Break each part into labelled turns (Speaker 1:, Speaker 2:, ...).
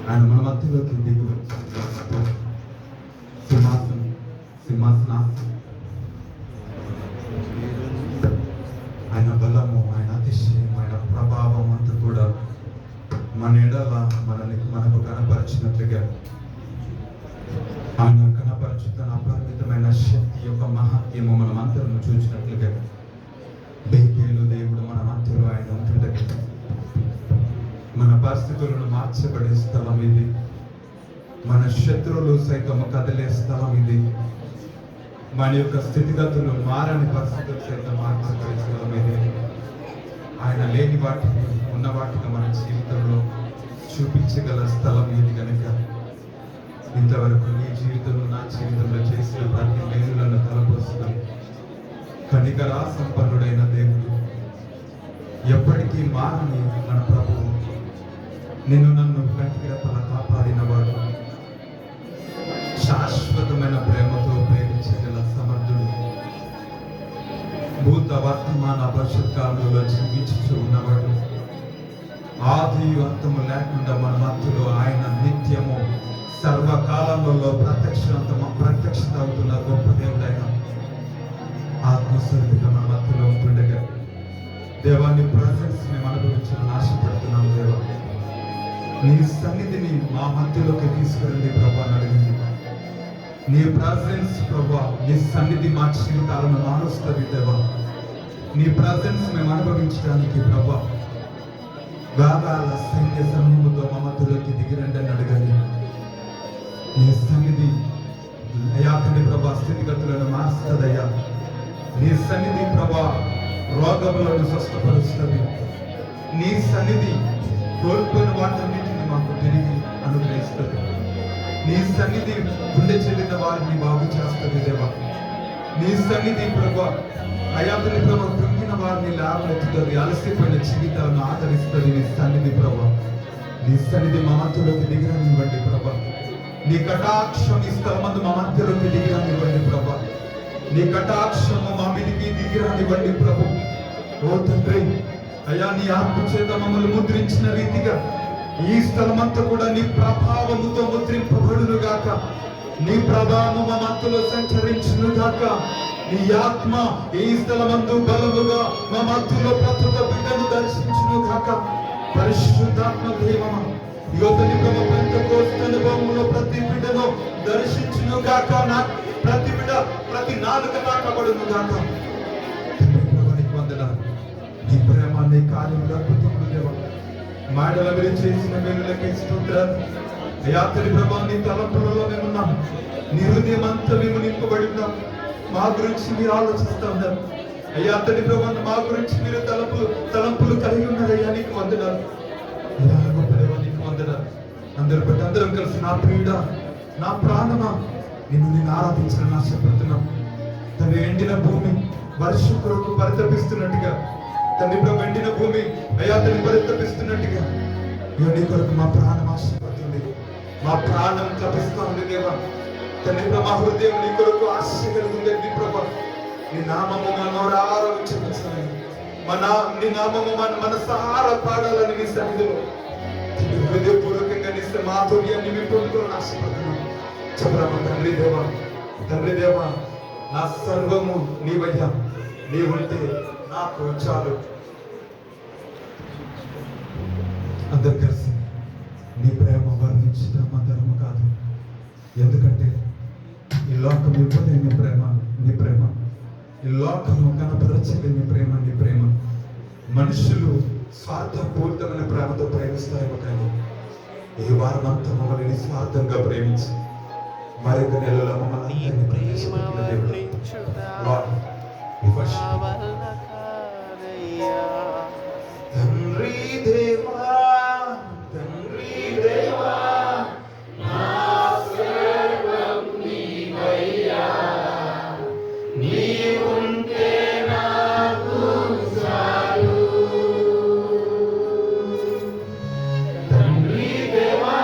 Speaker 1: ఆయన మన మధ్యలోకి దిగి వచ్చి సింహాసనాసనం ఆయన బలము, ఆయన అతిశయం, ఆయన ప్రభావం అంతా కూడా మన ఎడల మనకు కనపరిచినట్లుగా ఆయన కనపరచుతున్న అపరిమితమైన శక్తి యొక్క మహత్యము మనం అందరం చూసినట్లుగా బేకేలు దేవుడు మన మధ్యలో ఆయన ఉంటుండగా మన పరిస్థితులను మార్చబడే స్థలం ఇది. మన శత్రువులు సైతం కదిలే స్థలం ఇది. మన యొక్క స్థితిగతులు మారని పరిస్థితులు సైతం మార్చబడే స్థలం ఇది. ఆయన లేని వాటిని ఉన్న వాటిని మన జీవితంలో చూపించగల స్థలం ఇది కనుక ఇంతవరకు నీ జీవితంలో నా జీవితంలో చేసిన ప్రతి మేలులను తలపోస్తున్నాం. కనికరా సంపన్నుడైన దేవుడు, ఎప్పటికీ మారని మన ప్రభువు, నిన్ను నన్ను కంటికి రెప్పలా కాపాడినవాడు, శాశ్వతమైన ప్రేమతో ప్రేమించగల సమర్థుడు, భూత వర్తమాన భవిష్యత్ కాలంలో జీవించుచూ ఉన్నవాడు, ఆది అంతము లేకుండా మన మధ్యలో ఆయన నిత్యము సర్వకాలంలో ప్రత్యక్షత అవుతున్న గొప్ప దేవుడైన ఆత్మస్వరూపిగా మన మధ్యలో ఉంటుండగా దేవాన్ని ప్రజెన్స్ మేము అనుభవించాలని ఆశపడుతున్నాం. దేవా, నీ సన్నిధిని మా మధ్యలోకి తీసుకురండి ప్రభా అని అడిగింది. నీ ప్రజెన్స్ ప్రభా, నీ సన్నిధి మా జీవితాలను మారుస్తుంది. దేవా, నీ ప్రజెన్స్ మేము అనుభవించడానికి ప్రభా వేగాల సైన్య సమూహంతో మా మధ్యలోకి దిగిరండి అని అడగాలి. నీ సన్నిధి అయ్యా తండ్రి ప్రభా స్థితిగతులను మారుస్తుందయ్యా. నీ సన్నిధి ప్రభా రోగములను స్వస్థపరుస్తుంది. నీ సన్నిధి కోల్పోయిన వాటన్నిటిని మాకు తిరిగి అనుగ్రహిస్తుంది. నీ సన్నిధి గుండె చెల్లిన వారిని బాగు చేస్తుంది. దేవా, నీ సన్నిధి ప్రభా అయ్యా తండ్రి ప్రభా కృంగిన వారిని లేవనెత్తుతుంది. అలసిపోయిన జీవితాలను ఆదరిస్తుంది. నీ సన్నిధి ప్రభా, నీ సన్నిధి మా మధ్యలోకి దిగిరనివ్వండి ప్రభా. నీ కటాక్షం ఈ స్థలమందు మా మధ్యలోకి దిగిరనివ్వండి ప్రభా. నీ కటాక్షము మా మీదికి దిగిరనివ్వండి ప్రభు. ఓ తండ్రి అయ్యా, నీ ఆత్మ చేత మమ్మల్ని ముద్రించిన రీతిగా ఈ స్థలమంతా కూడా నీ ప్రభావముతో ముద్రింపబడును గాక. నీ ప్రభావము మా మధ్యలో సంచరించును గాక. నీ ఆత్మ ఈ స్థలమందు బలముగా మా మధ్యలో ప్రతి ఒక్క బిడ్డను దర్శించును గాక. పరిశుద్ధాత్మ దేవమా, యోధని ప్రభు పెంతెకోస్తు అనుభవంలో ప్రతి బిడ్డను దర్శించును గాక. ప్రతి బిడ్డ ప్రతి నాలుక తాకబడును గాక. నీ ప్రేమ, నీ కార్యములు అద్భుతములు దేవా. మాటల మీరు చేసిన మేలులకి స్తోత్రాలు అయ్యా తండ్రి ప్రభా. నీ తలంపులలో మేమున్నాం. నీ హృదయం అంతా మేము నింపబడి ఉన్నాం. మా గురించి మీరు ఆలోచిస్తూ ఉన్నారు అయ్యా తండ్రి ప్రభా. మా గురించి మీరు తలంపులు కలిగి ఉన్నారయ్యా. నీకు వందనాలు అయ్యా గొప్ప దేవా, నీకు వందనాలు. అందరూ బట్టి అందరం కలిసి నా ప్రియుడ, నా ప్రాణమా, నిన్ను ఆరాధించాలని ఆశపడుతున్నాం. తండ్రి ఎండిన భూమి వర్షం కొరకు పరితపిస్తున్నట్టుగా తండ్రి ప్రభు ఎండిన భూమి అయ్యా తండ్రి పరితపిస్తున్నట్టుగా నీ కొరకు మా ప్రాణం ఆశపడుతుంది. మా ప్రాణం తపిస్తా ఉంది దేవా. తండ్రి ప్రభు మా హృదయం నీ కొరకు ఆశ కలిగింది ప్రభా. నీ నామము మా నోరారా ఉచ్చరించాలని, నీ నామము మనసారా పాడాలని నీ సన్నిధిలో హృదయపూర్వకంగా నీ మాధుర్యాన్ని మేము పొందుకోవాలని ఆశపడుతున్నాం. చెప్పరామా తండ్రి దేవా. తండ్రి దేవా, నా సర్వము నీవయ్యా. నీవుంటే నాకు చాలు. అందరు కలిసి నీ ప్రేమ వర్ణించడం ధర్మ కాదు. ఎందుకంటే ఈ లోకం ఇవ్వలేని ప్రేమ నీ ప్రేమ. ఈ లోకము కనపరచలేని ప్రేమ నీ ప్రేమ. మనుషులు స్వార్థపూరితమైన ప్రేమతో ప్రేమిస్తారేమో కానీ ఈ వారం అంతా మమ్మల్ని నిస్వార్థంగా ప్రేమించి మరొక నెలలో మమ్మల్ని ప్రవేశపెట్టిన దేవుడు. తండ్రి దేవా, తండ్రి దేవా, నా సర్వం నీవయ్యా. నీవుంటే నాకు చాలు. తండ్రి దేవా,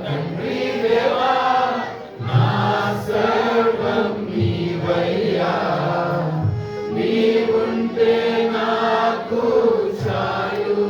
Speaker 1: తండ్రి దేవా, నా సర్వం నీవయ్యా. నీవుంటే నాకు చాలు.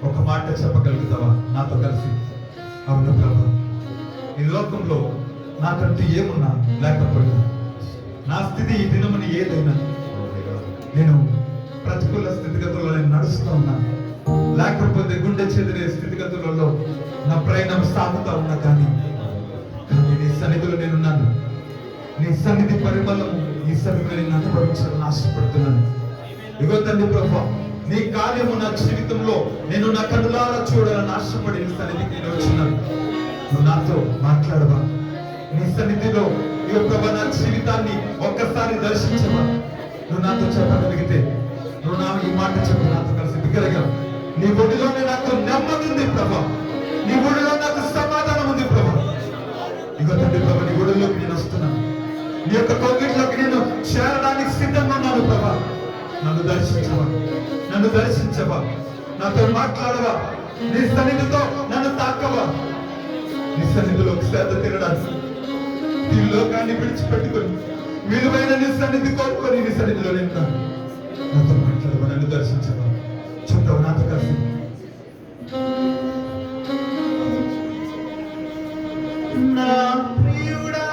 Speaker 1: ఒక మాట చెప్పగలుగుతావా నాతో కలిసి? అవును ప్రభు, ఈ లోకంలో నాకంటూ ఏమున్నా లేకపోయినా, నా స్థితి ఈ దినమని ఏదైనా, నేను ప్రతికూల స్థితిగతుల్లో నేను నడుస్తూ ఉన్నా, లేకపోతే గుండె చెదిరే స్థితిగతులలో నా ప్రయాణం సాగుతూ ఉన్నా, కానీ నీ సన్నిధిలో నేనున్నాను. నీ సన్నిధి పరిమళము ఈ సన్నిధిలో నేను అనుభవించాలని ఆశపడుతున్నాను. ఇగో తండ్రి ప్రభు, నీ కార్యము నా జీవితంలో నేను నా కనులారా చూడాలని ఆశపడి నీ సన్నిధికి నేను వచ్చినాను. నువ్వు నాతో మాట్లాడవా? నీ సన్నిధిలో ఇగో ప్రభు నా జీవితాన్ని ఒక్కసారి దర్శించవా? నువ్వు నాతో చెప్పగలిగితే, నువ్వు నా ఈ మాట చెప్పు నాతో కలిసి బిగ్గరగా. నీ ఒడిలోనే నాకు నెమ్మది ఉంది ప్రభు, నీ ఒడిలో నాకు సమాధానం ఉంది ప్రభు. ఇగో తండ్రి ప్రభు, నీ ఒడిలోకి నేను వస్తున్నాను. నీ యొక్క కౌగిట్లోకి నేను చేరడానికి సిద్ధంగా ఉన్నాను ప్రభు. నన్ను దర్శించవా, నన్ను దర్శించవా, నాతో మాట్లాడవా, నీ సన్నిధితో నన్ను తాకవా. నీ సన్నిధిలో సేద తినడానికి ఈ లోకాన్ని విడిచిపెట్టుకొని విలువైన నీ సన్నిధి కోరుకొని నీ సన్నిధిలో నేను నాతో మాట్లాడవా, నన్ను దర్శించవా. చెప్తావు నాతో కలిసి. నా ప్రియుడా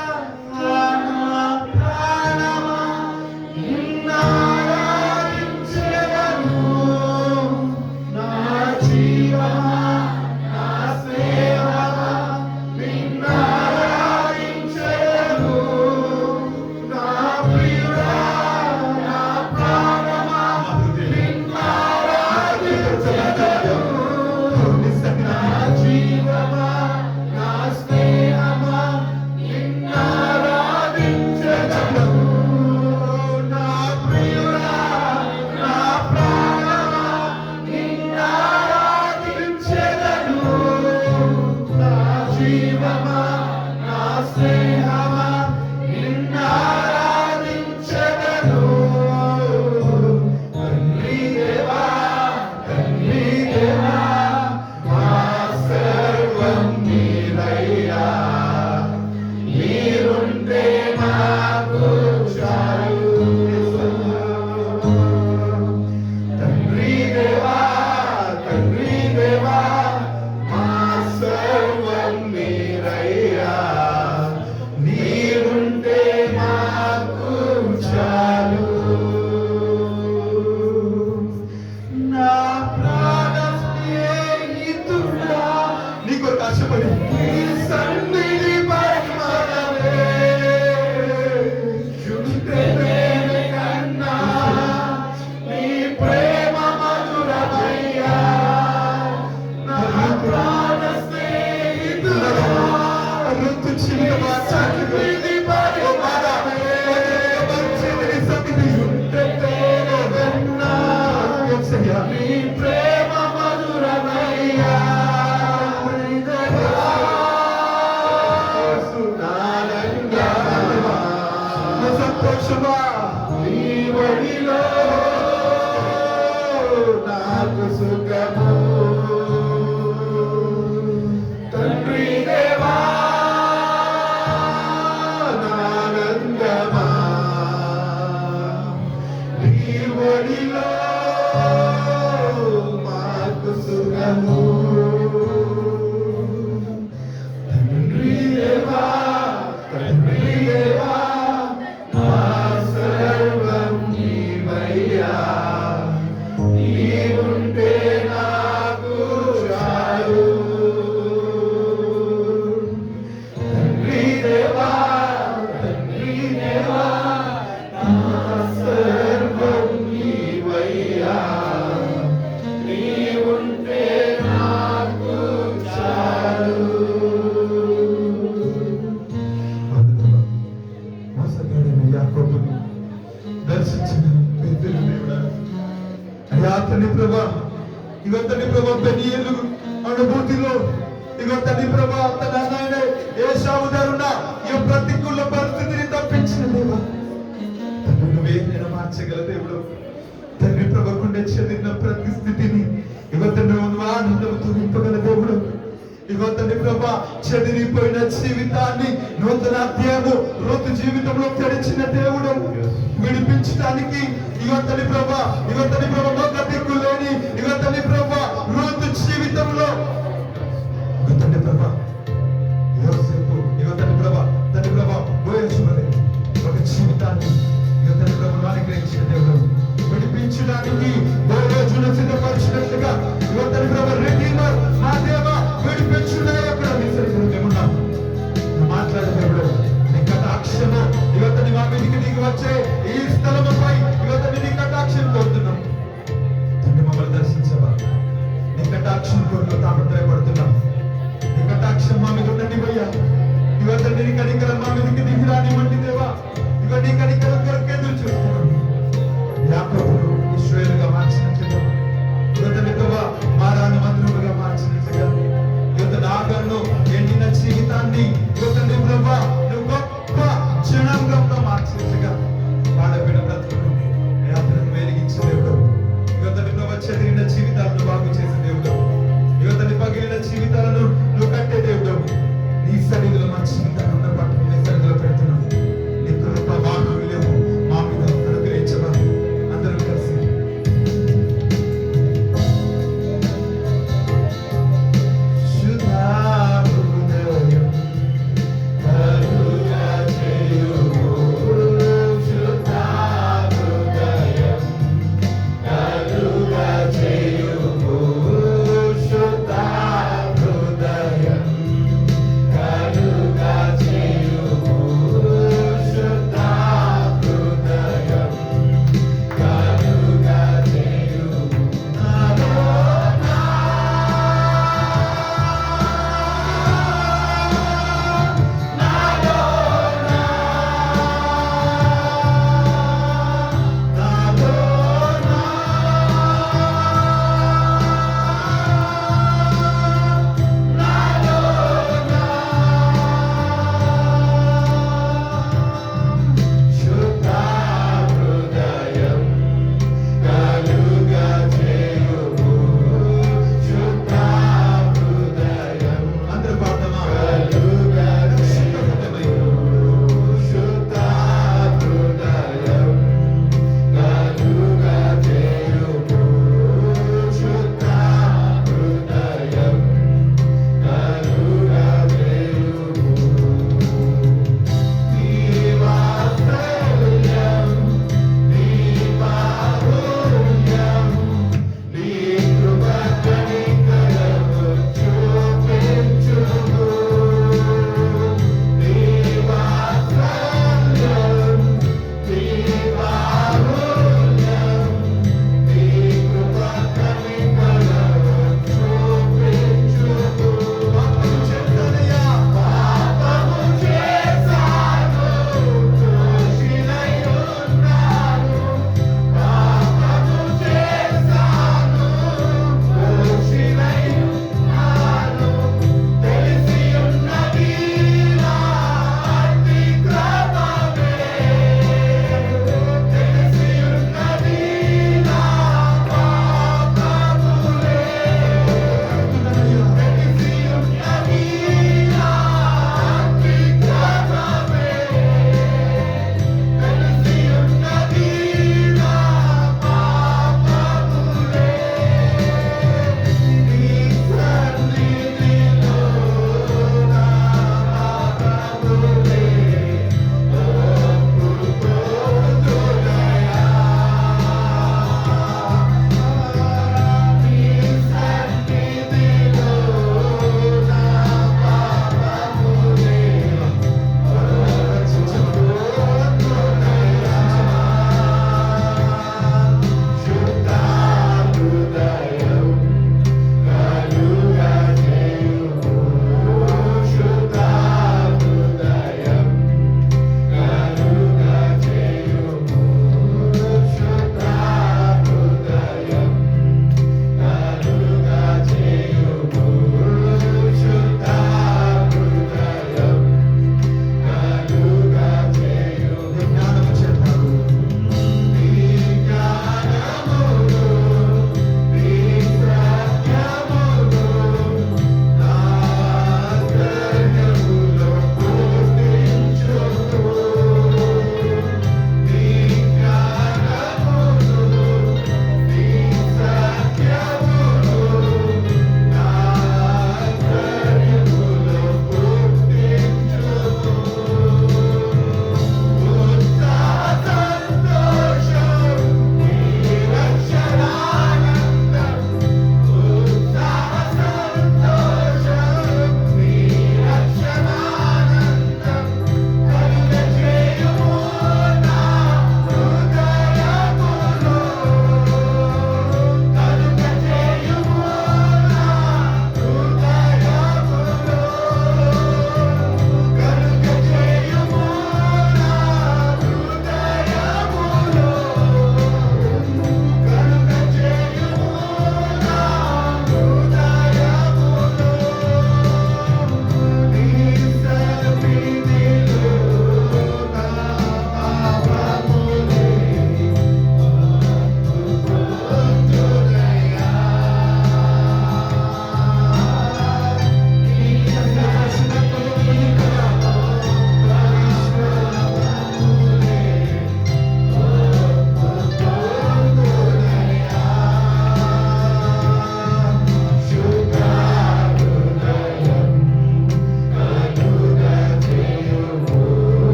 Speaker 2: నీవుంటే నా
Speaker 1: తండ్రి ప్రభా, ఇగో తండ్రి ప్రభా పెనియలు అనుభూతిలో ఇగో తండ్రి ప్రభా తన అన్నయ్య ఏశావు ధరుణ ఈ ప్రతికూల పరిస్థితిని తప్పించిన దేవా, నువ్వే నేను మార్చగల దేవుడు. తండ్రి ప్రభకుండే చెందిన ప్రతి స్థితిని ఇగో తండ్రి నువ్వు ఆనందంతో నింపగల దేవుడు. ఇగో తండ్రి ప్రభా చెదిరిపోయిన జీవితాన్ని నూతన అధ్యాయము రోజు జీవితంలో తెరిచిన దేవుడు. విడిపించడానికి ఇగో తండ్రి ప్రభా, ఇగో తండ్రి ప్రభా ఒక దిక్కు లేని ఇగో తండ్రి ప్రభా రోజు జీవితంలో ఇగో తండ్రి ప్రభా యోసేపు ఇగో తండ్రి ప్రభా తండ్రి ప్రభా బోయజుమలే ఒక జీవితాన్ని ఇగో తండ్రి ప్రభా అనుగ్రహించిన దేవుడు. విడిపించడానికి బోయజును సిద్ధపరిచినట్లుగా ఇగో తండ్రి ప్రభా రెడీమర్ మా దేవా విడిపించున్నాయక్కడ నిసరిస్తున్నాం మాట్లాడే దేవుడు. నీ కటాక్షము ఇగో తండ్రి మా మీదికి దిగి వచ్చే ఈ స్థలముపై ఇగో తండ్రి నీ కటాక్షం కోరుతున్నాం. తండ్రి మమ్మల్ని దర్శించవా, నీ కటాక్షం కోరుతూ తాపత్రయపడుతున్నాం. నీ కటాక్షం మా మీద ఉండండి భయ్యా. ఇగో తండ్రి నీ కనికరం మా మీదికి దిగి రానివ్వండి దేవా. ఇగో నీ కనికరం కొరకు ఎదురు చూస్తున్నాం. యాకోబును ఇశ్రాయేలుగా మార్చినట్లుగా ఇగో తండ్రి ప్రభా మారాను మంత్రులుగా మార్చినట్లుగా ఇగో తండ్రి ఆగర్ను ఎండిన జీవితాన్ని ఇగో తండ్రి ప్రభా నువ్వు గొప్ప జనాంగంగా మార్చినట్లుగా పాడబడిన బ్రతుకును యాత్రను వెలిగించే దేవుడు. ఇగో తండ్రి ప్రభా చెదిరిన జీవితాలను బాగు చేసే దేవుడు. ఇగో తండ్రి పగిలిన జీవితాలను నువ్వు కట్టే దేవుడు. నీ సన్నిధిలో మా జీవితాలను పట్టుకుని నీ సన్నిధిలో పెడుతున్నాను. నీ కృప మాకు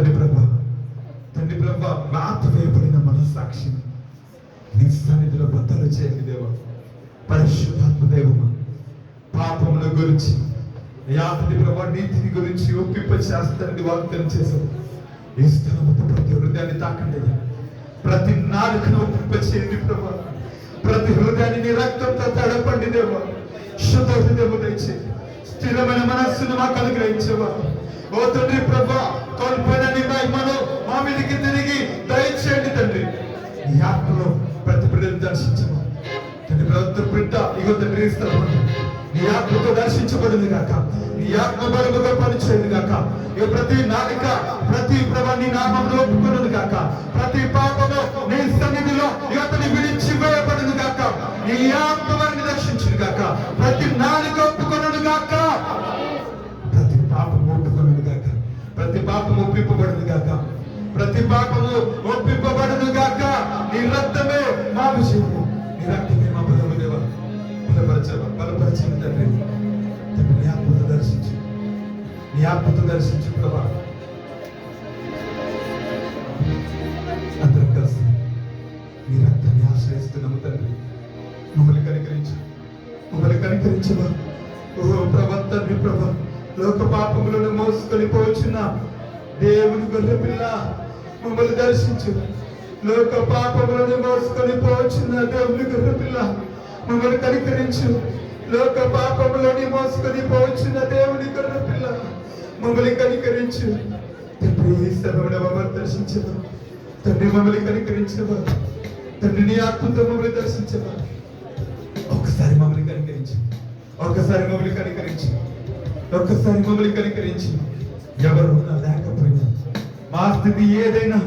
Speaker 1: తండ్రి ప్రభా, తండ్రి ప్రభా, రాత వేయబడిన మనస్సాక్షిని నీ సన్నిధిలో బద్దలు చేయండి దేవా. పరిశుద్ధాత్మ దేవమా, పాపముల గురించి యాతని ప్రభా, నీతిని గురించి ఒప్పింప చేస్తారని వాగ్దానం చేశారు. ఈ స్థలముతో ప్రతి హృదయాన్ని తాకండి అయ్యా. ప్రతి నాలుకను ఒప్పింప చేయండి ప్రభా. ప్రతి హృదయాన్ని నీ రక్తంతో తడపండి దేవా. శుద్ధ హృదయము దయచేయండి. స్థిరమైన మనస్సును మాకు అనుగ్రహించవా. ఓ తండ్రి ప్రభా, కోల్పోయిన నీ మహిమను మా మీదకి తిరిగి దయచేయండి తండ్రి. నీ ఆత్మలో ప్రతి బిడ్డను దర్శించవా తండ్రి. ప్రతి బిడ్డ ఇగో తండ్రి స్థలం నీ ఆత్మతో దర్శించబడింది కాక, నీ ఆత్మ బలముగా పనిచేయండి కాక. ఇక ప్రతి నాలిక, ప్రతి ప్రభా నీ నామమును ఒప్పుకున్నది కాక, ప్రతి పాపము నీ సన్నిధిలో ఇతని విడిచి వేయబడింది కాక, నీ ఆత్మ వారిని రక్షించింది కాక, ప్రతి నాలిక ఒప్పుకున్నది కాక, ప్రతి పాపము ఒప్పుకున్నది కాక, ప్రతి పాపము ఒప్పింపబడింది కాక, ప్రతి పాపము ఒప్పింపబడదు గాక. నీ రక్తమే మా విజయము, నీ రక్తమే మా బలము దేవా. బలపరచండి తండ్రి. నీ ఆత్మతో దర్శించు, నీ ఆత్మతో దర్శించు ప్రభా. అందరం కలిసి నీ రక్తాన్ని ఆశ్రయిస్తున్నాము తండ్రి. మమ్మల్ని కనికరించు, మమ్మల్ని కనికరించవా. ఓ ప్రభా, తండ్రి ప్రభా, లోక పాపములను మోసుకొని పోచున్న దేవుని గొర్రె పిల్ల మమ్మల్ని దర్శించు. లోక పాపములను మోసుకొని పోచున్న దేవుని గొర్రె పిల్ల మమ్మల్ని కనికరించు. లోక పాపములని మోసుకొని పోచున్న దేవుని గొర్రె పిల్ల మమ్మల్ని కనికరించు తండ్రి. ఈ సమయంలో మమ్మల్ని దర్శించవా తండ్రి. మమ్మల్ని కనికరించవా తండ్రి. నీ ఆత్మతో మమ్మల్ని దర్శించవా. ఒక్కసారి మమ్మల్ని కనికరించు, ఒక్కసారి మమ్మల్ని కనికరించు, ఒక్కసారి మమ్మల్ని కనికరించి. ఎవరు ఉన్నా లేకపోయినా మా స్థితి ఏదైనా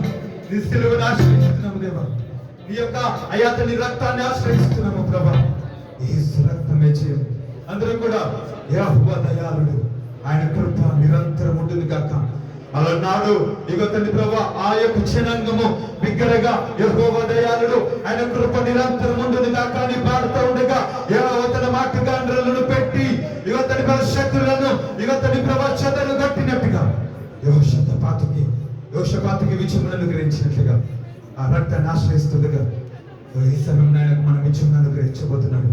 Speaker 1: నీ సిలువను ఆశ్రయిస్తున్నాము దేవా. నీ యొక్క అయాతని రక్తాన్ని ఆశ్రయిస్తున్నాము ప్రభా. యేసు రక్తమే చేయండి. అందరం కూడా యెహోవా దయాళుడు, ఆయన కృప నిరంతరం ఉంటుంది కాక. అలనాడు ఇగో తండ్రి ప్రభా, ఆ యొక్క జనాంగము బిగ్గరగా యెహోవా దయాళుడు, ఆయన కృప నిరంతరం ఉంటుంది కాక అని పాడుతూ ఉండగా యెహోవా తన మాటగాండ్రలను పెట్టి ఇగో తండ్రి ప్రభా శత్రులను ఇగో తండ్రి ప్రభా చెదలు కొట్టినట్టుగా యోషపాతికి విజయమును అనుగ్రహించినట్లుగా ఆ రక్తాన్ని ఆశ్రయిస్తుండగా ఈ సమయంలో ఆయనకు మనం విజయమును అనుగ్రహించబోతున్నాడు.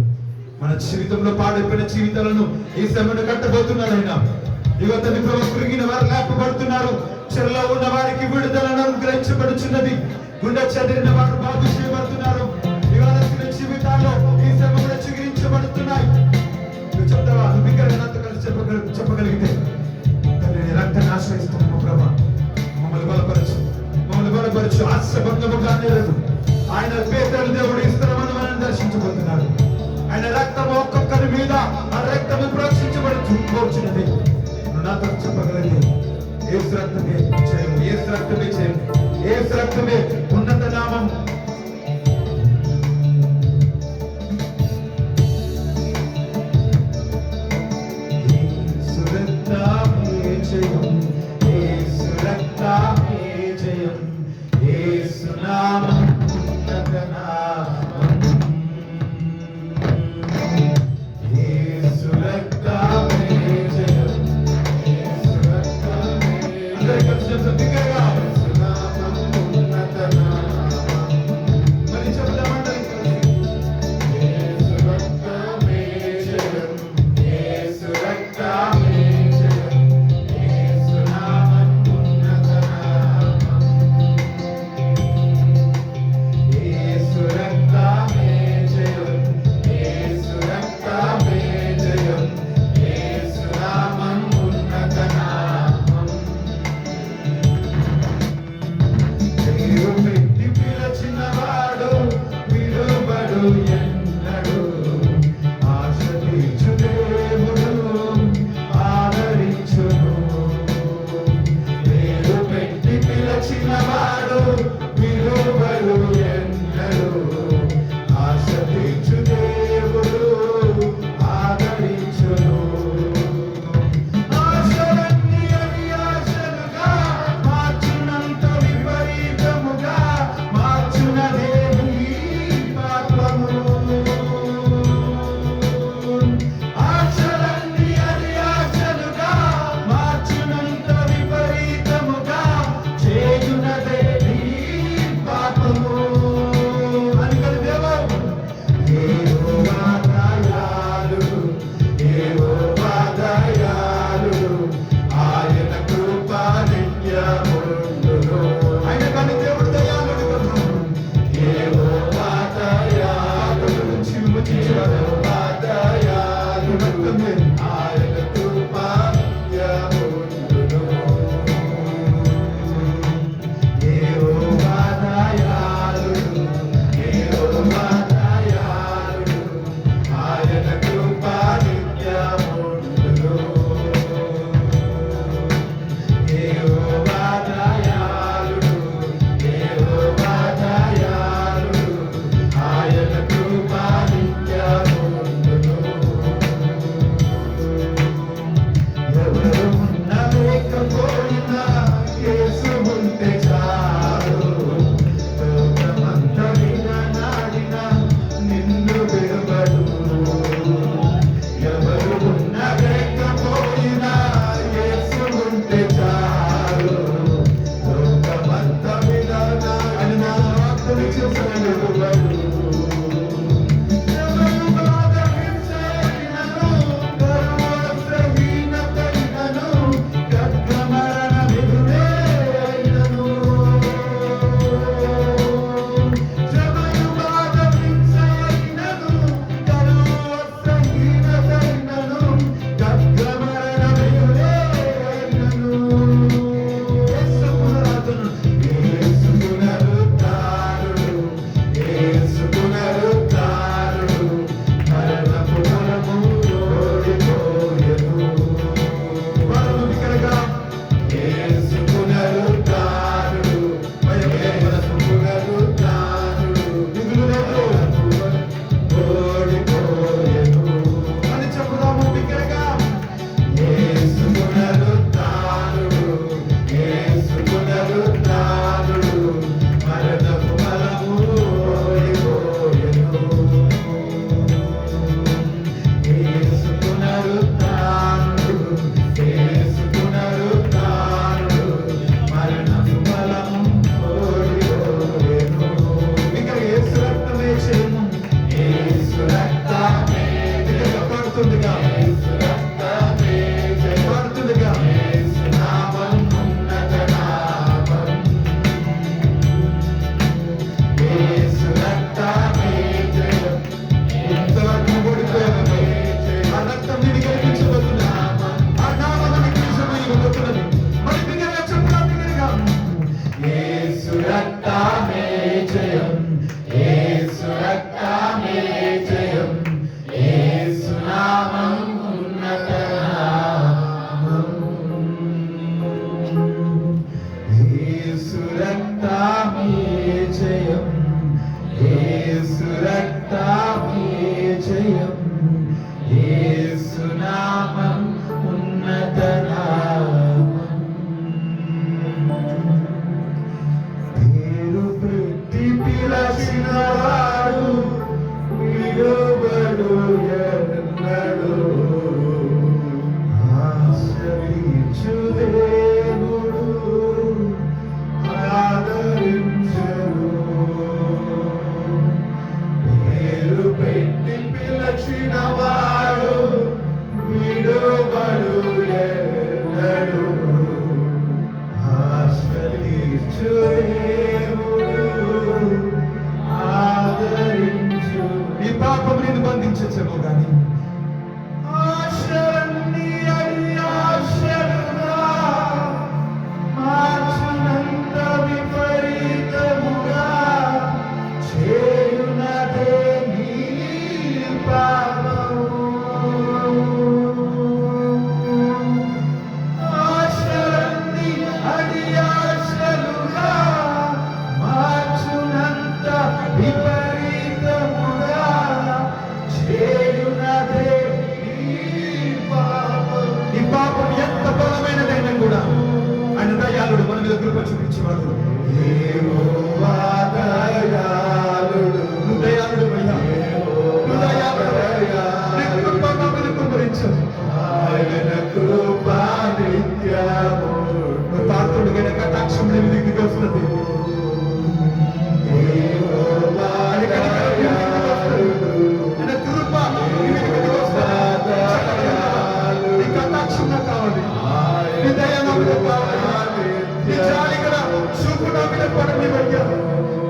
Speaker 1: మన జీవితంలో పాడైపోయిన జీవితాలను ఈ సమయంలో కట్టబోతున్నాడు ఆయన. ఇగో తండ్రి ప్రభా, కురిగిన వారు లేపబడుతున్నారు, చెరలో ఉన్న వారికి విడుదలను అనుగ్రహించబడుచున్నది, గుండె చెదిరిన వారు బాగు చేయబడుతున్నారు, ఇవాళ జీవితాల్లో ఈ సమయంలో చిగురించబడుతున్నాయి. నువ్వు చెప్తావా? నువ్వు బిగ్గరగా నాతో కలిసి చెప్పగలిగితే తండ్రి నీ రక్తాన్ని ఆశ్రయిస్తున్నాము ప్రభా. మమ్మల్ని బలపరచు, మమ్మల్ని బలపరచు. ఆశభంగముగా లేదు. ఆయన పేదలు దేవుడు ఇస్తామని మనం దర్శించబోతున్నాడు. ఆయన రక్తము ఒక్కొక్కరి మీద ఆ రక్తము ప్రోక్షించబడుచున్నది. నువ్వు నాతో చెప్పగలిగితే యేసు రక్తమే చేయము, యేసు రక్తమే చేయము, యేసు రక్తమే ఉన్నత నామం.
Speaker 2: Take a sip of the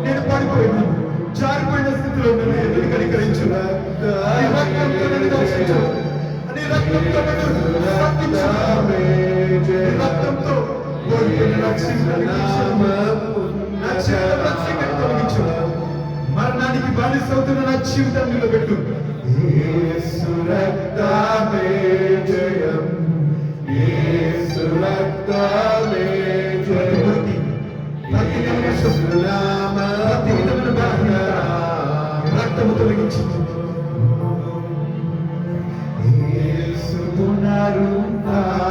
Speaker 1: నేను పడిపోయినా జారిపోయిన స్థితిలో నన్ను కనికరించు, రక్తంతో మరణానికి బానిసవుతున్న నా జీవితం నిలబెట్టు. యేసు రక్తమే జయం, యేసు రక్తమే జయం, ప్రతి విధమైన బలహీనత రక్తము తొలగించింది. యేసు పునరుత్థానుడు,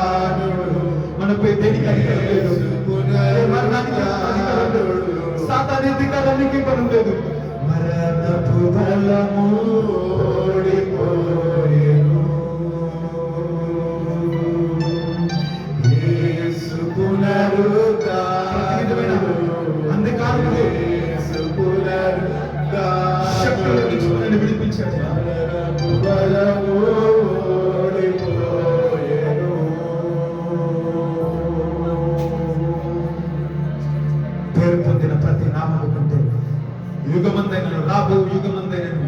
Speaker 1: మనపై దేనికి అధికారం లేదు, మరణానికి అధికారం లేదు, సాతాను అధికారానికి బలం లేదు. మరణపు బలము ఓడిపోయెను, యేసు పునరుత్థానుడు, అంధకారములో యేసు పునరుత్థానుడు శక్తుల నుంచి మనల్ని విడిపించాడు. మరణపు బలము ఓడిపోయెను. పేరు పొందిన ప్రతి నామము కంటే యుగమందైనను రాబో యుగమందైనను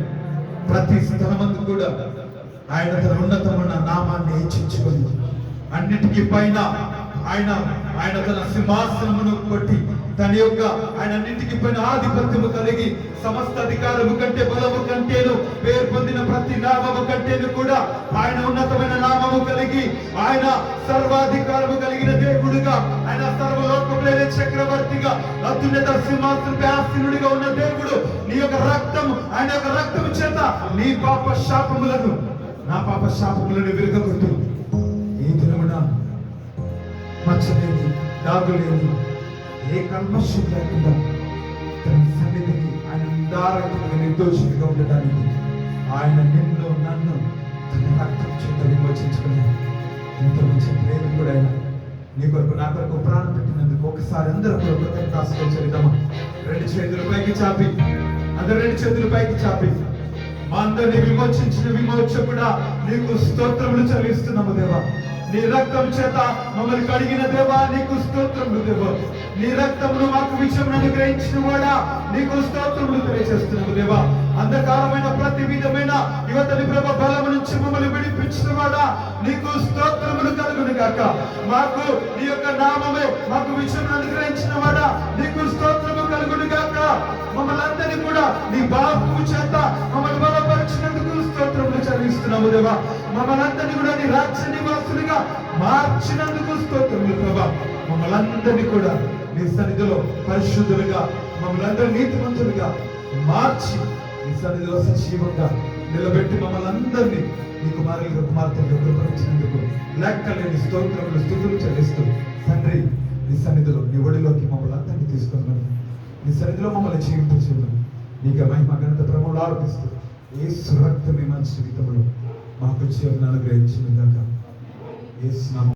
Speaker 1: ప్రతి స్థలమందు కూడా ఆయన తన ఉన్నతమైన నామాన్ని హెచ్చించుకొని అన్నిటికీ పైన ఆయన తన సింహాసనమును కొట్టి తన యొక్క ఆయన అన్నింటికి పైన ఆధిపత్యము కలిగి సమస్త అధికారము కంటే బలము కంటేను పేరు పొందిన ప్రతి నామము కంటేను కూడా ఆయన ఉన్నతమైన నామము కలిగి ఆయన సర్వాధికారము కలిగిన దేవుడుగా, ఆయన సర్వలోకములే చక్రవర్తిగా, అత్యున్నత సింహాసనపై ఆసీనుడిగా ఉన్న దేవుడు నీ యొక్క రక్తం, ఆయన యొక్క రక్తము చేత నీ పాప శాపములను, నా పాప శాపములను విరగొట్టు. ఈ దినమున మచ్చలేని, దాగులేని, ఏ కల్మషం లేకుండా తన సన్నిధిని ఆయన నిందారహితంగా నిర్దోషిగా ఉండడానికి ఆయన నిన్ను నన్ను తన రక్తం చేత విమోచించుకుని ఇంత మంచి ప్రేమ కూడా ఆయన నీ కొరకు నా కొరకు ప్రాణం పెట్టినందుకు ఒకసారి అందరూ కృతజ్ఞతాస్తుతులు చెల్లిద్దామా. రెండు చేతులు పైకి చాపి, అందరూ రెండు చేతులు పైకి చాపి, మా అందరిని విమోచించిన విమోచకుడా నీకు స్తోత్రములు చెల్లిస్తున్నాము దేవా. నీ రక్తం చేత మమ్మల్ని కడిగిన దేవా నీకు స్తోత్రములు దేవా. నీ రక్తమును మాకు విషయం అనుగ్రహించిన వాడా నీకు స్తోత్రములు తెలియజేస్తున్నాము దేవా. అంధకారమైన ప్రతి విధమైన యువతని ప్రభ బలం నుంచి మమ్మల్ని విడిపించిన వాడా నీకు స్తోత్రములు కలుగును గాక. మాకు నీ యొక్క నామమే మాకు విషయం అనుగ్రహించిన వాడా నీకు స్తోత్రము కలుగును గాక. మమ్మల్ని అందరినీ కూడా నీ బాబు చేత మమ్మల్ని బలపరిచినందుకు స్తోత్రములు చెల్లిస్తున్నాము దేవా. మమ్మల్ని అందరినీ కూడా నీ రాజ్య నివాసులుగా మార్చినందుకు స్తోత్రములు ప్రభా. మమ్మల్ని అందరినీ కూడా నీ సన్నిధిలో పరిశుద్ధులుగా, మమ్మల్ని అందరూ నీతిమంతులుగా మార్చి నీ సన్నిధిలో సజీవంగా నిలబెట్టి మమ్మల్ని అందరినీ నీ కుమారులుగా కుమార్తెలుగా కృపణించినందుకు లెక్కలేని స్తోత్రములు స్తుతులు చెల్లిస్తూ తండ్రి నీ సన్నిధిలో నీ ఒడిలోకి మమ్మల్ని అందరినీ తీసుకున్నాను. నీ సన్నిధిలో మమ్మల్ని జీవింపచేయమని నీకు మహిమ ఘనత ప్రభువులు ఆరోపిస్తూ యేసు రక్తమే మన జీవితంలో మాకు జీవనాన్ని అనుగ్రహించిన గాక. యేసు నామములో